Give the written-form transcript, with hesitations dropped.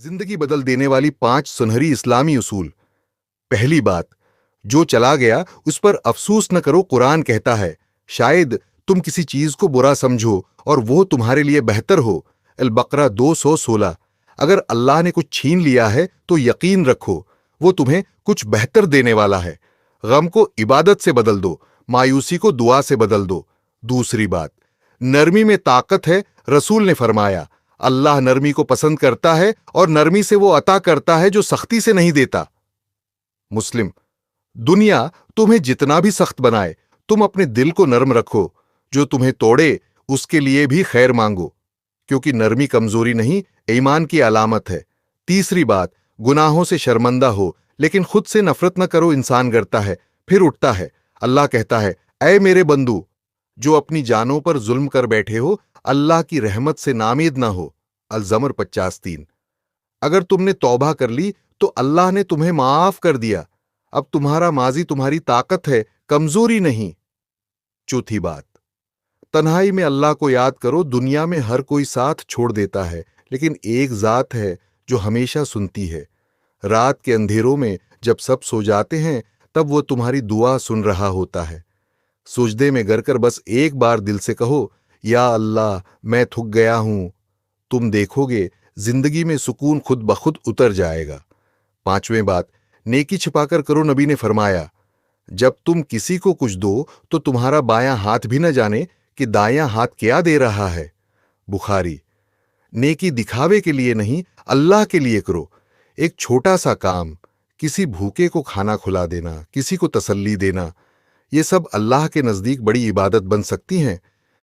जिंदगी बदल देने वाली 5 सुनहरी इस्लामी उसूल। पहली बात, जो चला गया उस पर अफसोस न करो। कुरान कहता है, शायद तुम किसी चीज को बुरा समझो और वो तुम्हारे लिए बेहतर हो। अल बकरा 216। अगर अल्लाह ने कुछ छीन लिया है तो यकीन रखो वो तुम्हें कुछ बेहतर देने वाला है। गम को इबादत से बदल दो, मायूसी को दुआ से बदल दो। दूसरी बात, नरमी में ताकत है। रसूल ने फरमाया, अल्लाह नरमी को पसंद करता है और नरमी से वो अता करता है जो सख्ती से नहीं देता। मुस्लिम, दुनिया तुम्हें जितना भी सख्त बनाए, तुम अपने दिल को नरम रखो। जो तुम्हें तोड़े उसके लिए भी खैर मांगो, क्योंकि नरमी कमजोरी नहीं, ईमान की अलामत है। तीसरी बात, गुनाहों से शर्मिंदा हो लेकिन खुद से नफरत न करो। इंसान गिरता है फिर उठता है। अल्लाह कहता है, ऐ मेरे बंदू, जो अपनी जानों पर जुल्म कर बैठे हो, अल्लाह की रहमत से नामीद ना हो। अल-ज़मर 50:3। अगर तुमने तौबा कर ली तो अल्लाह ने तुम्हें माफ कर दिया। अब तुम्हारा माजी तुम्हारी ताकत है, कमजोरी नहीं। चौथी बात, तन्हाई में अल्लाह को याद करो। दुनिया में हर कोई साथ छोड़ देता है, लेकिन एक जात है जो हमेशा सुनती है। रात के अंधेरों में जब सब सो जाते हैं, तब वो तुम्हारी दुआ सुन रहा होता है। सुजदे में गिरकर बस एक बार दिल से कहो, या अल्लाह मैं थक गया हूं। तुम देखोगे जिंदगी में सुकून खुद ब खुद उतर जाएगा। पांचवें बात, नेकी छिपाकर करो। नबी ने फरमाया, जब तुम किसी को कुछ दो तो तुम्हारा बायां हाथ भी न जाने कि दायां हाथ क्या दे रहा है। बुखारी। नेकी दिखावे के लिए नहीं, अल्लाह के लिए करो। एक छोटा सा काम, किसी भूखे को खाना खुला देना, किसी को तसल्ली देना, ये सब अल्लाह के नजदीक बड़ी इबादत बन सकती हैं।